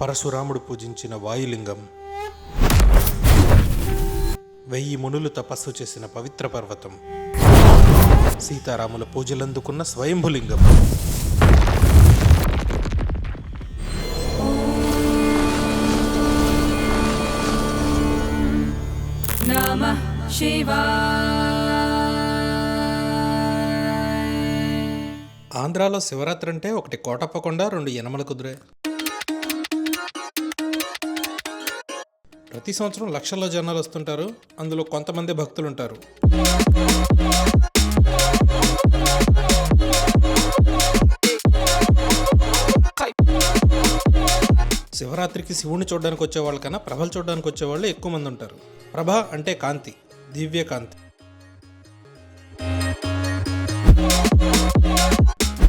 పరశురాముడు పూజించిన వాయులింగం, 1000 మునులు తపస్సు చేసిన పవిత్ర పర్వతం, సీతారాముల పూజలందుకున్న స్వయంభులింగం. నమః శివాయ. ఆంధ్రాలో శివరాత్రి అంటే ఒకటి కోటప్పకొండ, 2 యనమల కుదురే. ప్రతి సంవత్సరం లక్షల్లో జనాలు వస్తుంటారు. అందులో కొంతమంది భక్తులు ఉంటారు. శివరాత్రికి శివుని చూడడానికి వచ్చేవాళ్ళ కన్నా ప్రభలు చూడడానికి వచ్చేవాళ్ళు ఎక్కువ మంది ఉంటారు. ప్రభ అంటే కాంతి, దివ్య కాంతి.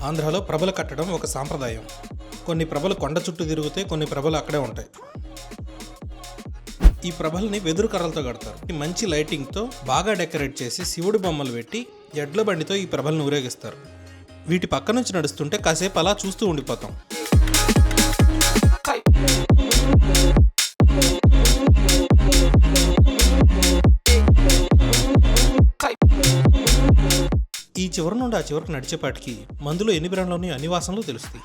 ఆంధ్రాలో ప్రభలు కట్టడం ఒక సాంప్రదాయం. కొన్ని ప్రభలు కొండ చుట్టూ తిరుగుతాయి, కొన్ని ప్రభలు అక్కడే ఉంటాయి. ఈ ప్రభల్ని వెదురు కర్రలతో కడతారు. ఈ మంచి లైటింగ్తో బాగా డెకరేట్ చేసి శివుడి బొమ్మలు పెట్టి ఎడ్ల బండితో ఈ ప్రభల్ని ఊరేగిస్తారు. వీటి పక్క నుంచి నడుస్తుంటే కాసేపు అలా చూస్తూ ఉండిపోతాం. ఈ చివరి నుండి ఆ చివరికి నడిచేపాటికి మందులో ఎన్ని బ్రాండ్లు ఉన్నాయో అన్ని వాసనలు తెలుస్తాయి.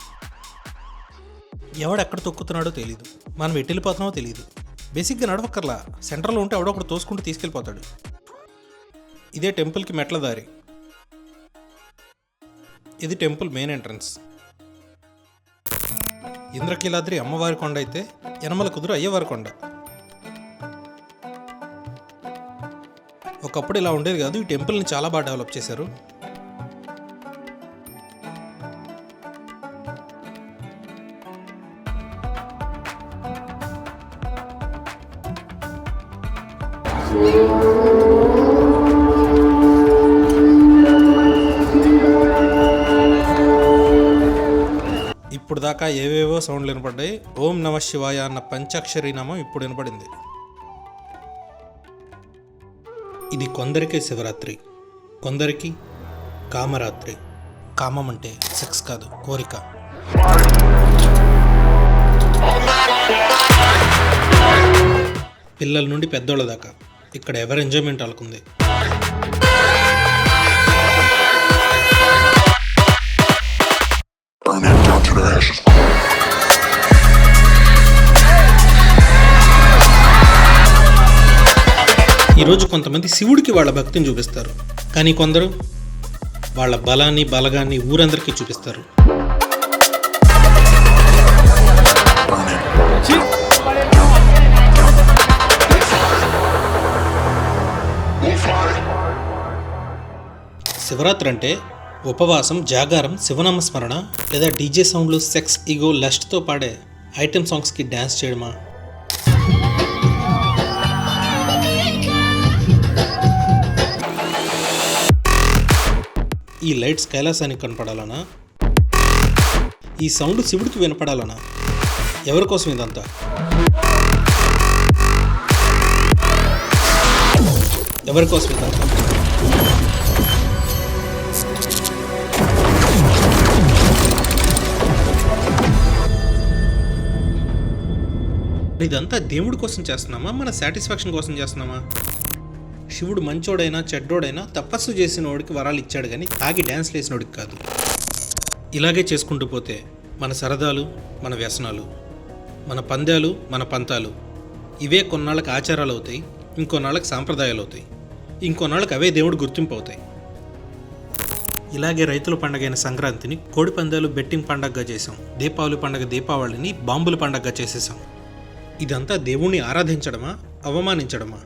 ఎవడెక్కడ తొక్కుతున్నాడో తెలియదు, మనం ఎటు వెళ్ళిపోతున్నామో తెలియదు. బేసిక్గా నడవక్కర్లా, సెంటర్లో ఉంటే ఎవడొకడు తోసుకుంటూ తీసుకెళ్ళిపోతాడు. ఇదే టెంపుల్కి మెట్ల దారి. ఇది టెంపుల్ మెయిన్ ఎంట్రన్స్. ఇంద్రకీలాద్రి అమ్మవారి కొండ అయితే యనమల కుదురు అయ్యవారి కొండ. ఒకప్పుడు ఇలా ఉండేది కాదు. ఈ టెంపుల్ని చాలా బాగా డెవలప్ చేశారు. ఇప్పుడు దాకా ఏవేవో సౌండ్లు వినపడ్డాయి. ఓం నమ శివాయ అన్న పంచాక్షరి నామం ఇప్పుడు వినపడింది. ఇది కొందరికే శివరాత్రి, కొందరికి కామరాత్రి. కామం అంటే సెక్స్ కాదు, కోరిక. పిల్లల నుండి పెద్దోళ్ళ దాకా ఇక్కడ ఎవరి ఎంజాయ్మెంట్ వాళ్ళకుంది. ఈరోజు కొంతమంది శివుడికి వాళ్ళ భక్తిని చూపిస్తారు, కానీ కొందరు వాళ్ళ బలాన్ని బలగాన్ని ఊరందరికీ చూపిస్తారు. శివరాత్రి అంటే ఉపవాసం, జాగారం, శివనామస్మరణ లేదా డీజే సౌండ్లు, సెక్స్, ఈగో, లస్ట్తో పాడే ఐటెం సాంగ్స్కి డ్యాన్స్ చేయడమా? ఈ లైట్స్ కైలాసానికి కనపడాలనా? ఈ సౌండ్ శివుడికి వినపడాలనా? ఎవరి కోసం ఇదంతా? ఎవరి కోసం ఇదంతా? ఇదంతా దేవుడి కోసం చేస్తున్నామా, మన సాటిస్ఫాక్షన్ కోసం చేస్తున్నామా? శివుడు మంచోడైనా చెడ్డోడైనా తపస్సు చేసిన వాడికి వరాలు ఇచ్చాడు, కానీ తాగి డ్యాన్స్ వేసిన వాడికి కాదు. ఇలాగే చేసుకుంటూ పోతే మన సరదాలు, మన వ్యసనాలు, మన పందాలు, మన పంతాలు ఇవే కొన్నాళ్ళకి ఆచారాలు అవుతాయి, ఇంకొన్నాళ్ళకి సాంప్రదాయాలు అవుతాయి, ఇంకొన్నాళ్ళకి అవే దేవుడు గుర్తింపు అవుతాయి. ఇలాగే రైతుల పండగైన సంక్రాంతిని కోడి పందాలు బెట్టింగ్ పండగగా చేసాం. దీపావళి పండగ దీపావళిని బాంబుల పండగగా చేసేసాం. ఇదంతా దేవుణ్ణి ఆరాధించడమా, అవమానించడమా?